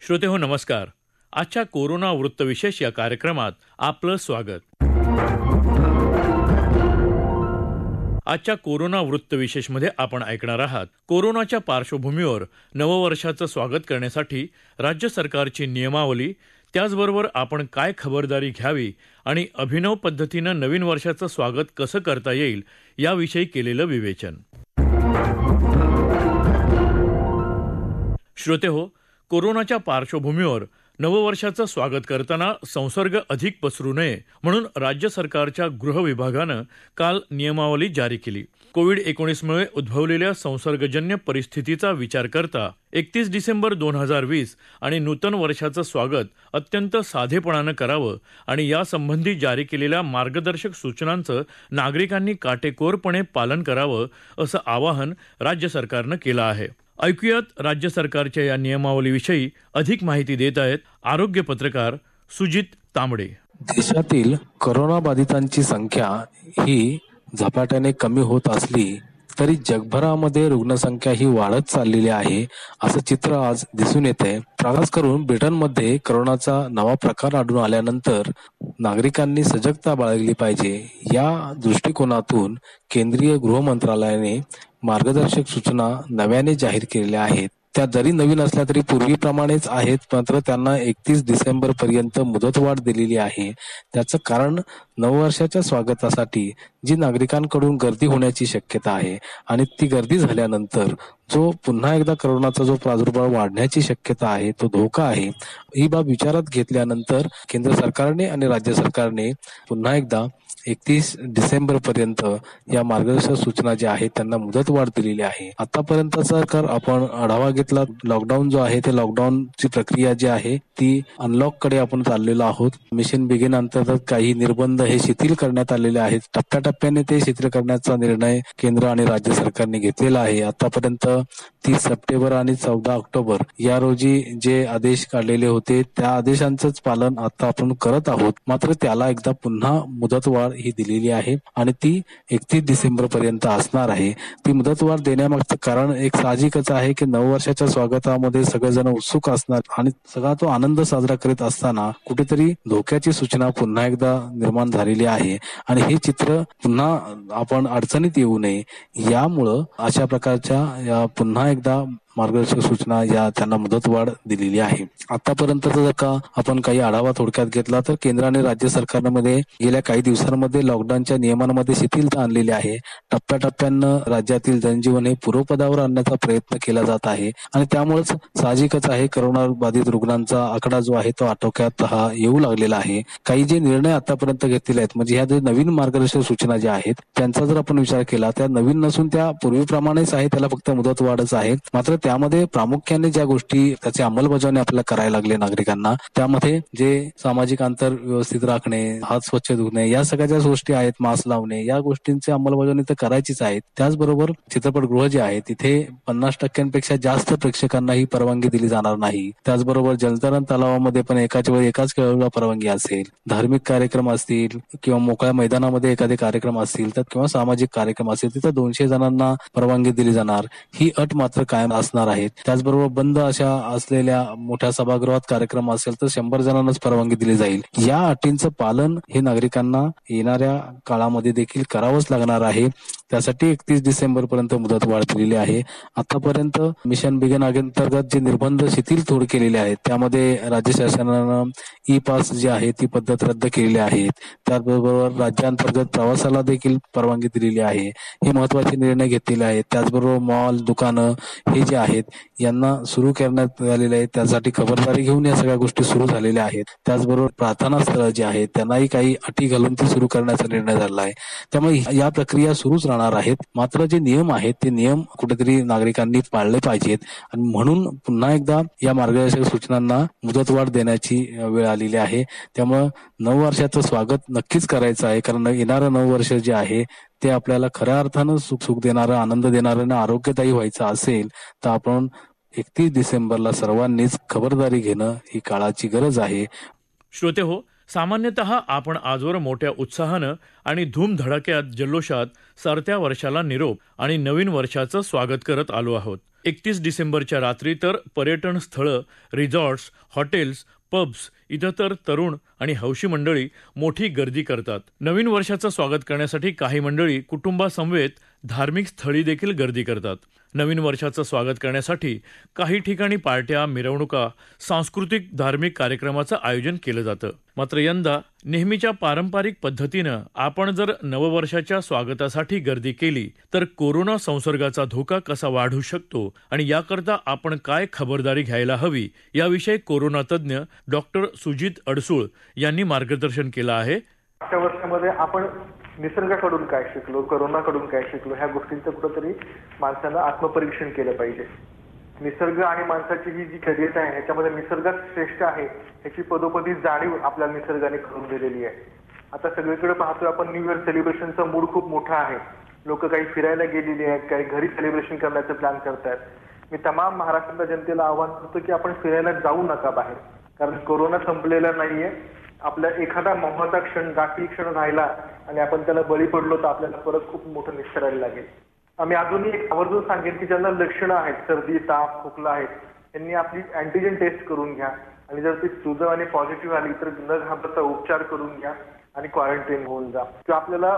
श्रोते हो नमस्कार. आजच्या कोरोना वृत्तविशेष या कार्यक्रमात आपलं स्वागत. आजच्या कोरोना वृत्तविशेषमध्ये आपण ऐकणार आहात कोरोनाच्या पार्श्वभूमीवर नववर्षाचं स्वागत करण्यासाठी राज्य सरकारची नियमावली, त्याचबरोबर आपण काय खबरदारी घ्यावी आणि अभिनव पद्धतीनं नवीन वर्षाचं स्वागत कसं करता येईल याविषयी केलेलं विवेचन. श्रोते हो, कोरोनाच्या पार्श्वभूमीवर नववर्षाचं स्वागत करताना संसर्ग अधिक पसरू नये म्हणून राज्य सरकारच्या गृह विभागानं काल नियमावली जारी केली. कोविड-19 मुळे उद्भवलेल्या संसर्गजन्य परिस्थितीचा विचार करता 31 डिसेंबर 2020 आणि नूतन वर्षाचं स्वागत अत्यंत साधेपणानं करावं आणि यासंबंधी जारी केलेल्या मार्गदर्शक सूचनांचं नागरिकांनी काटेकोरपणे पालन करावं असं आवाहन राज्य सरकारनं केलं आहे. ऐकूयात राज्य सरकारच्या या नियमावलीविषयी अधिक माहिती देत आहेत आरोग्य पत्रकार सुजित तांबडे. देशातील करोनाबाधितांची संख्या ही झपाट्याने कमी होत असली तरी जगभरामध्ये रुग्णसंख्या ही वाढत चाललेली आहे असं चित्र आज दिसून येतंय. खास करून ब्रिटनमध्ये करोनाचा नवा प्रकार आढळून आल्यानंतर नागरिकांनी सजगता बाळगली पाहिजे. या दृष्टिकोनातून केंद्रीय गृह मंत्रालयाने मार्गदर्शक सूचना नव्याने जाहीर केलेल्या आहेत. त्या जरी नवीन असल्या तरी पूर्वीप्रमाणेच आहेत, मात्र त्यांना 31 डिसेंबर पर्यंत मुदतवाढ दिलेली आहे. त्याचं कारण नववर्षाच्या स्वागतासाठी जी नागरिकांकडून गर्दी होण्याची शक्यता आहे आणि ती गर्दी झाल्यानंतर जो पुन्हा एकदा करोनाचा जो प्रादुर्भाव वाढण्याची शक्यता आहे, तो धोका आहे. ही बाब विचारात घेतल्यानंतर केंद्र सरकारने आणि राज्य सरकारने पुन्हा एकदा 31 डिसेंबर पर्यंत या मार्गदर्शक सूचना ज्या आहेत त्यांना मुदतवाढ दिलेली आहे. आतापर्यंत जर आपण आढावा घेतला, लॉकडाऊन जो आहे ते लॉकडाऊनची प्रक्रिया जी आहे ती अनलॉक कडे आपण चाललेलो आहोत. मिशन बिगिन अंतर्गत काही निर्बंध हे शिथिल करण्यात आलेले आहेत. टप्प्याटप्प्याने ते शिथिल करण्याचा निर्णय केंद्र आणि राज्य सरकारने घेतलेला आहे. आतापर्यंत 30 सप्टेंबर आणि 14 ऑक्टोबर या रोजी जे आदेश काढलेले होते त्या आदेशांचंच पालन आता आपण करत आहोत. मात्र त्याला एकदा पुन्हा मुदतवाढ ही दिलेली आहे आणि ती 31 डिसेंबर पर्यंत असणार आहे. ती मुदतवाढ देण्यामागचं कारण एक साहजिकच आहे की नववर्षाच्या स्वागतामध्ये सगळेजण उत्सुक असणार आणि सगळा तो आनंद साजरा करीत असताना कुठेतरी धोक्याची सूचना पुन्हा एकदा निर्माण झालेली आहे आणि हे चित्र पुन्हा आपण अडचणीत येऊ नये यामुळं अशा प्रकारच्या या पुन्हा एकदा मार्गदर्शक सूचना या त्यांना मुदतवाढ दिलेली आहे. आतापर्यंत जर का आपण काही आढावा थोडक्यात घेतला तर केंद्र आणि राज्य सरकारमध्ये गेल्या काही दिवसांमध्ये लॉकडाऊनच्या नियमांमध्ये शिथिलता आणलेली आहे. टप्प्याटप्प्यानं राज्यातील जनजीवन हे पूर्वपदावर आणण्याचा प्रयत्न केला जात आहे आणि त्यामुळेच साहजिकच आहे करोना बाधित रुग्णांचा आकडा जो आहे तो आटोक्यात हा येऊ लागलेला आहे. काही जे निर्णय आतापर्यंत घेतलेले आहेत म्हणजे ह्या जे नवीन मार्गदर्शक सूचना ज्या आहेत त्यांचा जर आपण विचार केला त्या नवीन नसून त्या पूर्वीप्रमाणेच आहे, त्याला फक्त मुदतवाढच आहे. मात्र त्यामध्ये प्रामुख्याने ज्या गोष्टी त्याची अंमलबजावणी आपल्याला करायला लागले नागरिकांना, त्यामध्ये जे सामाजिक अंतर व्यवस्थित राखणे, हात स्वच्छ धुणे या सगळ्या ज्या गोष्टी आहेत, मास्क लावणे या गोष्टींची अंमलबजावणी तर करायचीच आहे. त्याचबरोबर चित्रपटगृह जे आहे तिथे 50% जास्त प्रेक्षकांना ही परवानगी दिली जाणार नाही. त्याचबरोबर जलतरण तलावामध्ये पण एकाच खेळाडूला परवानगी असेल. धार्मिक कार्यक्रम असतील किंवा मोकळ्या मैदानामध्ये एखादे कार्यक्रम असतील तर किंवा सामाजिक कार्यक्रम असेल तिथं 200 जणांना परवानगी दिली जाणार. ही अट मात्र कायम असणार आहेत. त्याचबरोबर बंद अशा असलेल्या मोठ्या सभागृहात कार्यक्रम असेल तर 100 जणांनाच परवानगी दिली जाईल. या अटींचं पालन हे नागरिकांना येणाऱ्या काळामध्ये देखील करावंच लागणार आहे. त्यासाठी 31 डिसेंबर पर्यंत मुदतवाढ दिलेली आहे. आतापर्यंत मिशन बिगिन अंतर्गत जे निर्बंध शिथिल केलेले आहेत त्यामध्ये राज्य शासनानं ई पास जी आहे ती पद्धत रद्द केलेली आहे. त्याचबरोबर राज्यांतर्गत प्रवासाला देखील परवानगी दिलेली आहे. हे महत्वाचे निर्णय घेतलेले आहेत. त्याचबरोबर मॉल, दुकानं हे जे आहेत यांना सुरू करण्यात आलेले आहेत. त्यासाठी खबरदारी घेऊन या सगळ्या गोष्टी सुरू झालेल्या आहेत. त्याचबरोबर प्रार्थना स्थळं जी आहेत त्यांनाही काही अटी घालून ती सुरू करण्याचा निर्णय झाला आहे. त्यामुळे या प्रक्रिया सुरूच राहणार आहेत. मात्र जे नियम आहेत ते नियम कुठेतरी नागरिकांनी पाळले पाहिजेत आणि म्हणून पुन्हा एकदा या मार्गदर्शक सूचनांना मुदतवाढ देण्याची वेळ आलेली आहे. त्यामुळं नववर्षाचं स्वागत नक्कीच करायचं आहे, कारण येणारं नववर्ष जे आहे ते आपल्याला खऱ्या अर्थानं सुख देणारं, आनंद देणारं आणि आरोग्यदायी व्हायचं असेल तर आपण 31 डिसेंबरला सर्वांनीच खबरदारी घेणं ही काळाची गरज आहे. श्रोते हो, सामान्यतः आपण आजवर मोठ्या उत्साहानं आणि धूमधडाक्यात जल्लोषात सरत्या वर्षाला निरोप आणि नवीन वर्षाचं स्वागत करत आलो आहोत. 31 डिसेंबरच्या रात्री तर पर्यटन स्थळं, रिसॉर्ट्स, हॉटेल्स, पब्स इथं तर तरुण आणि हौशी मंडळी मोठी गर्दी करतात. नवीन वर्षाचं स्वागत करण्यासाठी काही मंडळी कुटुंबासमवेत धार्मिक स्थळी देखील गर्दी करतात. नवीन वर्षाचं स्वागत करण्यासाठी काही ठिकाणी पार्ट्या, मिरवणुका, सांस्कृतिक धार्मिक कार्यक्रमाचं आयोजन केलं जातं. मात्र यंदा नेहमीच्या पारंपरिक पद्धतीनं आपण जर नववर्षाच्या स्वागतासाठी गर्दी केली तर कोरोना संसर्गाचा धोका कसा वाढू शकतो आणि याकरता आपण काय खबरदारी घ्यायला हवी याविषयी कोरोना तज्ज्ञ डॉक्टर सुजित अडसूळ यांनी मार्गदर्शन केलं आहे. मागच्या वर्षामध्ये आपण निसर्गाकडून काय शिकलो, करोनाकडून काय शिकलो, ह्या गोष्टींचं कुठंतरी माणसानं आत्मपरीक्षण केलं पाहिजे. निसर्ग आणि माणसाची ही जी शर्यत आहे ह्याच्यामध्ये निसर्गात श्रेष्ठ आहे ह्याची पदोपदी जाणीव आपल्याला निसर्गाने करून दिलेली आहे. आता सगळीकडे पाहतोय आपण न्यू इयर सेलिब्रेशनचा मूड खूप मोठा आहे. लोक काही फिरायला गेलेली आहेत, काही घरी सेलिब्रेशन करण्याचा प्लॅन करतायत. मी तमाम महाराष्ट्रातल्या जनतेला आवाहन करतो की आपण फिरायला जाऊ नका बाहेर, कारण कोरोना संपलेला नाहीये. आपला एखादा महत्त्वाचा क्षण, गाठी क्षण राहिला आणि आपण त्याला बळी पडलो तर आपल्याला परत खूप मोठं निष्ठरायला लागेल. आम्ही अजूनही एक आवर्जून सांगेन की ज्यांना लक्षणं आहेत, सर्दी, ताप, खोकला आहेत, त्यांनी आपली अँटीजेन टेस्ट करून घ्या आणि जर ती सुदैवाने पॉझिटिव्ह आली तर न घाबरता उपचार करून घ्या आणि क्वारंटाईन होऊन जा. किंवा आपल्याला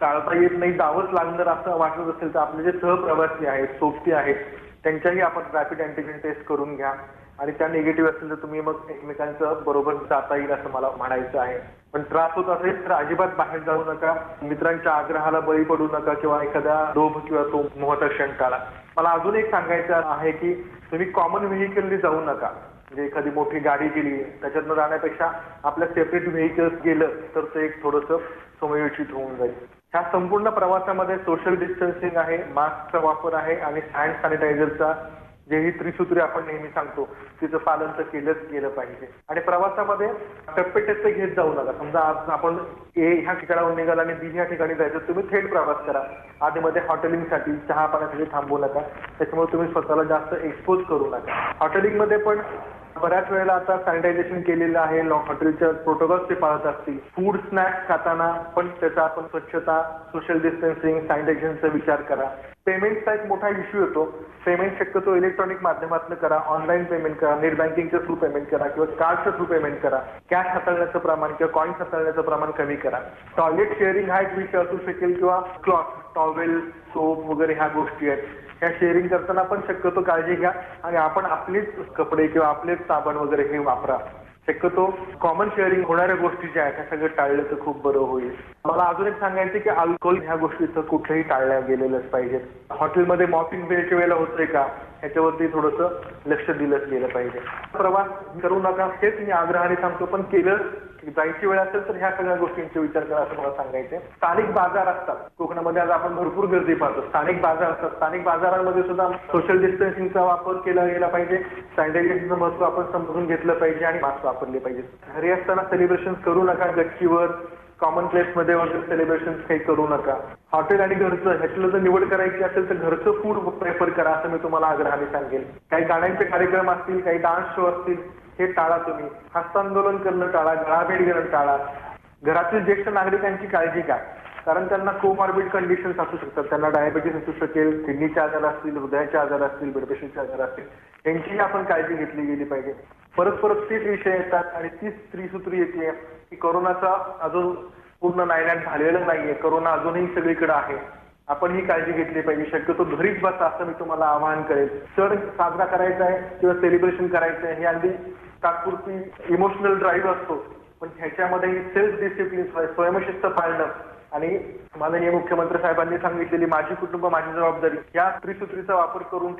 टाळता येत नाही, जावंच लागणार असं वाटत असेल तर आपले जे सहप्रवासी आहेत, सोबती आहेत, त्यांच्याही आपण रॅपिड अँटीजेन टेस्ट करून घ्या आणि त्या निगेटिव्ह असेल तर तुम्ही मग एकमेकांचं बरोबर जाता येईल असं मला म्हणायचं आहे. पण त्रास होत असेल तर अजिबात बाहेर जाऊ नका, मित्रांच्या आग्रहाला बळी पडू नका किंवा एखाद्या लोभ किंवा तो मोहता क्षण टाळा. मला अजून एक सांगायचं आहे की तुम्ही कॉमन व्हेकलनी जाऊ नका. म्हणजे एखादी मोठी गाडी गेली त्याच्यातनं जाण्यापेक्षा आपल्या सेपरेट व्हेकल्स गेलं तर ते एक थोडंसं समयोचित होऊन जाईल. ह्या संपूर्ण प्रवासामध्ये सोशल डिस्टन्सिंग आहे, मास्कचा वापर आहे आणि हँड सॅनिटायझरचा जे ही त्रिसूत्री आपण नेहमी सांगतो तिचं पालन तर केलंच गेलं पाहिजे. आणि प्रवासामध्ये टप्पे घेत जाऊ नका. समजा आज आपण ए ह्या ठिकाणाहून निघाला आणि बी ह्या ठिकाणी जायचं, तुम्ही थेट प्रवास करा. आधीमध्ये हॉटेलिंगसाठी, चहा पाण्यासाठी थांबू नका. त्याच्यामुळे तुम्ही स्वतःला जास्त एक्सपोज करू नका. हॉटेलिंगमध्ये पण बऱ्याच वेळेला आता सॅनिटायझेशन केलेलं आहे, हॉटेलच्या प्रोटोकॉल्स ते पाळत असतील. फूड स्नॅक्स खाताना पण त्याचा आपण स्वच्छता, सोशल डिस्टन्सिंग, सॅनिटायझेशनचा विचार करा. पेमेंटचा एक मोठा इश्यू येतो. पेमेंट शक्यतो इलेक्ट्रॉनिक माध्यमातून करा, ऑनलाईन पेमेंट करा, नेट बँकिंगच्या थ्रू पेमेंट करा किंवा कार्डच्या थ्रू पेमेंट करा. कॅश हाताळण्याचं प्रमाण किंवा कॉईन्स हाताळण्याचं प्रमाण कमी करा. टॉयलेट शेअरिंग हा एक विषय असू शकेल किंवा क्लॉथ, टॉवेल, सोप वगैरे ह्या गोष्टी आहेत. ह्या शेअरिंग करताना पण शक्यतो काळजी घ्या आणि आपण आपलेच कपडे किंवा आपलेच साबण वगैरे हे वापरा. शक्यतो कॉमन शेअरिंग होणाऱ्या गोष्टी ज्या आहेत ह्या सगळं टाळलं तर खूप बरं होईल. मला अजून एक सांगायचं की अल्कोहोल ह्या गोष्टीचं कुठेही टाळल्या गेलेलंच पाहिजे. हॉटेलमध्ये मॉपिंग वेळच्या वेळेला होतंय का ह्याच्यावरती थोडंसं लक्ष दिलंच गेलं पाहिजे. प्रवास करू नका हेच मी आग्रहाने सांगतो, पण केलं जायची वेळ असेल तर ह्या सगळ्या गोष्टींचा विचार करा असं मला सांगायचंय. स्थानिक बाजार असतात कोकणामध्ये, आज आपण भरपूर गर्दी पाहतो. स्थानिक बाजार असतात, स्थानिक बाजारांमध्ये सुद्धा सोशल डिस्टन्सिंगचा वापर केला गेला पाहिजे. सॅनिटायझेशनचं महत्व आपण समजून घेतलं पाहिजे आणि मास्क वापरले पाहिजे. घरी असताना सेलिब्रेशन करू नका. गच्चीवर, कॉमन प्लेसमध्ये वगैरे सेलिब्रेशन काही करू नका. हॉटेल आणि घरचं ह्याच्याला जर निवड करायची असेल तर घरचं फूड प्रेफर करा असं मी तुम्हाला आग्रहाने सांगेल. काही गाण्यांचे कार्यक्रम असतील, काही डान्स शो असतील, हे टाळा तुम्ही. हस्तांदोलन करणं टाळा, गळाभेट घेणं टाळा. घरातील ज्येष्ठ नागरिकांची काळजी घ्या, कारण त्यांना कोमॉर्बिड कंडिशन्स असू शकतात. त्यांना डायबेटीस असू शकेल, किडनीचे आजार असतील, हृदयाचे आजार असतील, ब्लड प्रेशरचे आजार असतील. यांचीही आपण काळजी घेतली गेली पाहिजे. परत तीच विषय येतात आणि तीच त्रिसूत्री येते की कोरोनाचा अजून पूर्ण नायनाट झालेलं नाहीये. कोरोना अजूनही सगळीकडे आहे. आपण ही काळजी घेतली पाहिजे. शक्यतो घरीच बसा असं मी तुम्हाला आवाहन करेल. सण साजरा करायचा आहे किंवा सेलिब्रेशन करायचं आहे हे अगदी तात्पुरती इमोशनल ड्राईव्ह असतो, पण ह्याच्यामध्ये सेल्फ डिसिप्लिन, स्वयंशिस्त पाळणं आणि माननीय मुख्यमंत्री साहेबांनी सांगितलेली माझी कुटुंब माझी जबाबदारी या त्रिसूत्रीचा वापर करून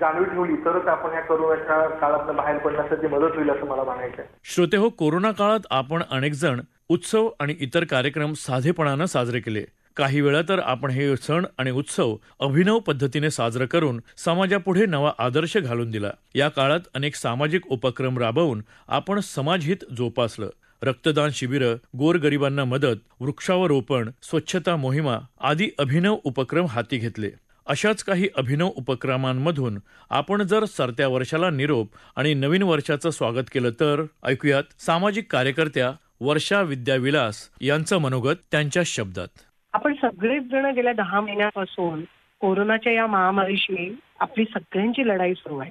जाणीव ठेवली तरच आपण या कोरोनाच्या काळातून बाहेर पडण्यासाठी मदत होईल असं मला म्हणायचं आहे. श्रोतेहो, कोरोना काळात आपण अनेक जण उत्सव आणि इतर कार्यक्रम साधेपणानं साजरे केले. काही वेळा तर आपण हे सण आणि उत्सव अभिनव पद्धतीने साजरं करून समाजापुढे नवा आदर्श घालून दिला. या काळात अनेक सामाजिक उपक्रम राबवून आपण समाजहित जोपासलं. रक्तदान शिबिरं, गोरगरिबांना मदत, वृक्षारोपण, स्वच्छता मोहिमा आदी अभिनव उपक्रम हाती घेतले. अशाच काही अभिनव उपक्रमांमधून आपण जर सरत्या वर्षाला निरोप आणि नवीन वर्षाचं स्वागत केलं तर ऐकूयात सामाजिक कार्यकर्त्या वर्षा विद्याविलास यांचं मनोगत त्यांच्या शब्दात. आपण सगळेच जण गेल्या 10 महिन्यापासून कोरोनाच्या या महामारीशी आपली सगळ्यांची लढाई सुरू आहे.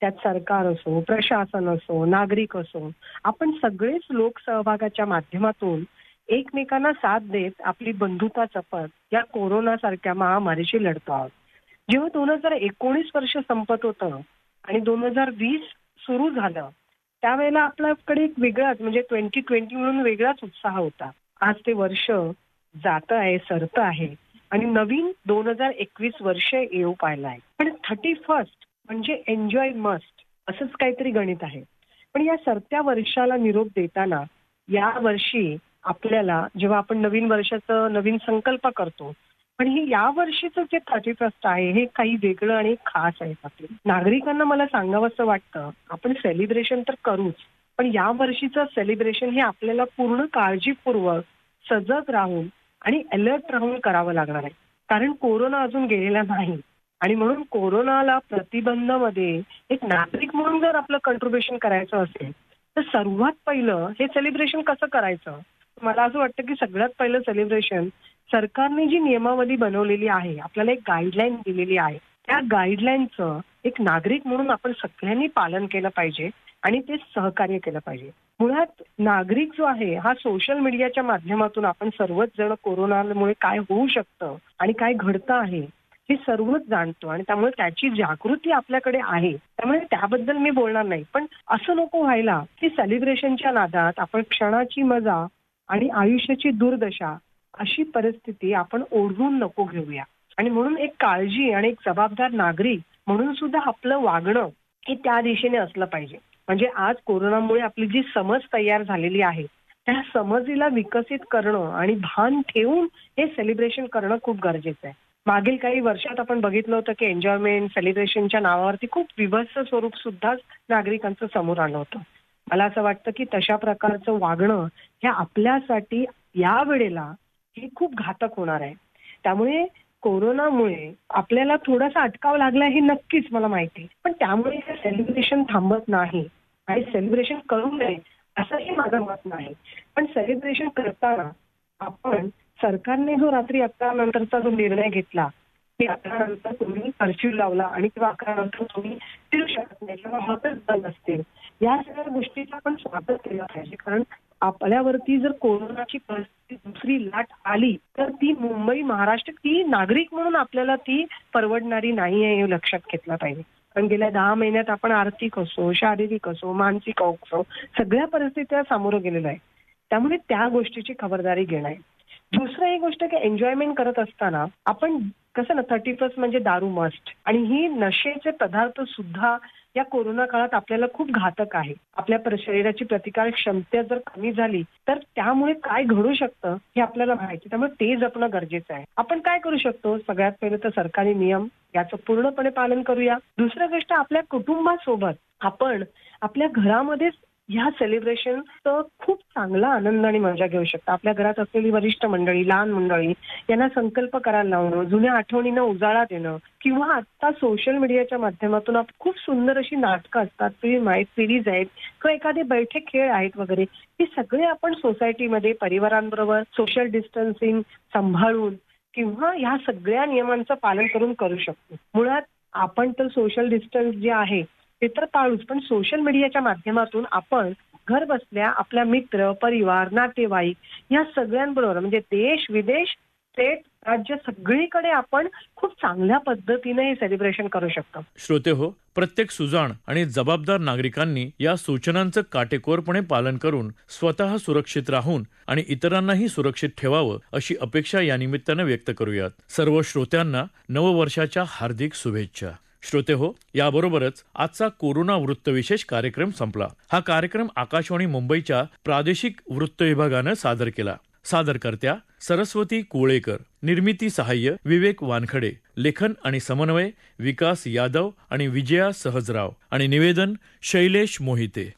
त्यात सरकार असो, प्रशासन असो, नागरिक असो, आपण सगळेच लोकसहभागाच्या माध्यमातून एकमेकांना साथ देत आपली बंधुता जपत या कोरोनासारख्या महामारीशी लढतो आहोत. जेव्हा 2019 वर्ष संपत होतं आणि 2020 सुरू झालं, त्यावेळेला आपल्याकडे एक वेगळाच म्हणजे 2020 म्हणून वेगळाच उत्साह होता. आज ते वर्ष जात आहे, सरत आहे आणि नवीन 2021 वर्ष येऊ पाहिलं आहे. पण 31st म्हणजे एन्जॉय मस्ट असंच काहीतरी गणित आहे. पण या सरत्या वर्षाला निरोप देताना या वर्षी आपल्याला जेव्हा आपण नवीन वर्षाचं नवीन संकल्प करतो, पण हे या वर्षीचं जे 31st आहे हे काही वेगळं आणि खास आहे. आपल्या नागरिकांना मला सांगावंसं वाटतं, आपण सेलिब्रेशन तर करूच, पण या वर्षीचं सेलिब्रेशन हे आपल्याला पूर्ण काळजीपूर्वक सजग राहून आणि अलर्ट राहून करावं लागणार आहे. कारण कोरोना अजून गेलेला नाही आणि म्हणून कोरोनाला प्रतिबंधामध्ये एक नागरिक म्हणून जर आपलं कंट्रीब्युशन करायचं असेल तर सर्वात पहिलं हे सेलिब्रेशन कसं करायचं. मला असं वाटतं की सगळ्यात पहिलं सेलिब्रेशन सरकारने जी नियमावली बनवलेली आहे, आपल्याला एक गाईडलाईन दिलेली आहे, त्या गाईडलाईनचं एक नागरिक म्हणून आपण सगळ्यांनी पालन केलं पाहिजे आणि ते सहकार्य केलं पाहिजे. मुळात नागरिक जो आहे हा सोशल मीडियाच्या माध्यमातून आपण सर्वच जण कोरोनामुळे काय होऊ शकतं आणि काय घडतं आहे हे सर्वच जाणतो आणि त्यामुळे त्याची जागृती आपल्याकडे आहे. त्यामुळे त्याबद्दल मी बोलणार नाही, पण असं नको व्हायला की सेलिब्रेशनच्या नादात आपण क्षणाची मजा आणि आयुष्याची दुर्दशा अशी परिस्थिती आपण ओढवून नको घेऊया. आणि म्हणून एक काळजी आणि एक जबाबदार नागरिक म्हणून सुद्धा आपलं वागणं हे त्या दिशेने असलं पाहिजे. म्हणजे आज कोरोनामुळे आपली जी समज तयार झालेली आहे त्या समजीला विकसित करणं आणि भान ठेवून हे सेलिब्रेशन करणं खूप गरजेचं आहे. मागील काही वर्षात आपण बघितलं होतं की एन्जॉयमेंट सेलिब्रेशनच्या नावावरती खूप विभत्स स्वरूप सुद्धा नागरिकांचं समोर आलं होतं. मला असं वाटतं की तशा प्रकारचं वागणं हे आपल्यासाठी या वेळेला हे खूप घातक होणार आहे. त्यामुळे कोरोनामुळे आपल्याला थोडासा अटकाव लागला हे नक्कीच मला माहिती, पण त्यामुळे हे सेलिब्रेशन थांबत नाही आणि सेलिब्रेशन करू नये असंही माझं मत नाही. पण सेलिब्रेशन करताना आपण सरकारने जो रात्री 11 नंतरचा जो निर्णय घेतला की 11 नंतर तुम्ही कर्फ्यू लावला आणि किंवा 11 नंतर तुम्ही फिरू शकत नाही किंवा हॉटेल बंद असतील, या सगळ्या गोष्टीचं आपण स्वागत केलं पाहिजे. कारण आपल्यावरती जर कोरोनाची परिस्थिती दुसरी लाट आली तर ती मुंबई महाराष्ट्र ती नागरिक म्हणून आपल्याला ती परवडणारी नाही आहे हे लक्षात घेतलं पाहिजे. कारण गेल्या 10 महिन्यात आपण आर्थिक असो, शारीरिक असो, मानसिक असो सगळ्या परिस्थितीला सामोरं गेलेलो आहे. त्यामुळे त्या गोष्टीची खबरदारी घेणं आहे. दुसरं एक गोष्ट की एन्जॉयमेंट करत असताना आपण कसं ना 31st म्हणजे दारू मस्ट आणि ही नशेचे पदार्थ सुद्धा या कोरोना काळात आपल्याला खूप घातक आहे. आपल्या शरीराची प्रतिकार क्षमता जर कमी झाली तर त्यामुळे काय घडू शकतं हे आपल्याला माहिती. त्यामुळे ते जपणं गरजेचं आहे. आपण काय करू शकतो, सगळ्यात पहिलं तर सरकारी नियम याचं पूर्णपणे पालन करूया. दुसरं गोष्ट आपल्या कुटुंबासोबत आपण आपल्या घरामध्येच ह्या सेलिब्रेशनचं खूप चांगला आनंद आणि मजा घेऊ शकता. आपल्या घरात असलेली वरिष्ठ मंडळी, लहान मंडळी यांना संकल्प करायला लावणं, जुन्या आठवणींना उजाळा देणं किंवा आता सोशल मीडियाच्या माध्यमातून खूप सुंदर अशी नाटकं असतात, फिल्म आहेत, सिरीज आहेत किंवा एखादे बैठे खेळ आहेत वगैरे, हे सगळे आपण सोसायटीमध्ये परिवारांबरोबर सोशल डिस्टन्सिंग सांभाळून किंवा ह्या सगळ्या नियमांचं पालन करून करू शकतो. मुळात आपण तर सोशल डिस्टन्स जे आहे ते तर पाळूच, पण सोशल मीडियाच्या माध्यमातून आपण घर बसल्या आपल्या मित्र, परिवार, नातेवाईक या सगळ्यांबरोबर म्हणजे देश विदेश, स्टेट, राज्य सगळीकडे आपण खूप चांगल्या पद्धतीने हे सेलिब्रेशन करू शकतो. श्रोते हो, प्रत्येक सुजाण आणि जबाबदार नागरिकांनी या सूचनांचं काटेकोरपणे पालन करून स्वतः सुरक्षित राहून आणि इतरांनाही सुरक्षित ठेवावं अशी अपेक्षा या निमित्तानं व्यक्त करूयात. सर्व श्रोत्यांना नववर्षाच्या हार्दिक शुभेच्छा. श्रोते हो, याबरोबरच आजचा कोरोना वृत्तविशेष कार्यक्रम संपला. हा कार्यक्रम आकाशवाणी मुंबईच्या प्रादेशिक वृत्त विभागानं सादर केला. सादरकर्त्या सरस्वती कुवळेकर, निर्मिती सहाय्य विवेक वानखडे, लेखन आणि समन्वय विकास यादव आणि विजया सहजराव आणि निवेदन शैलेश मोहिते.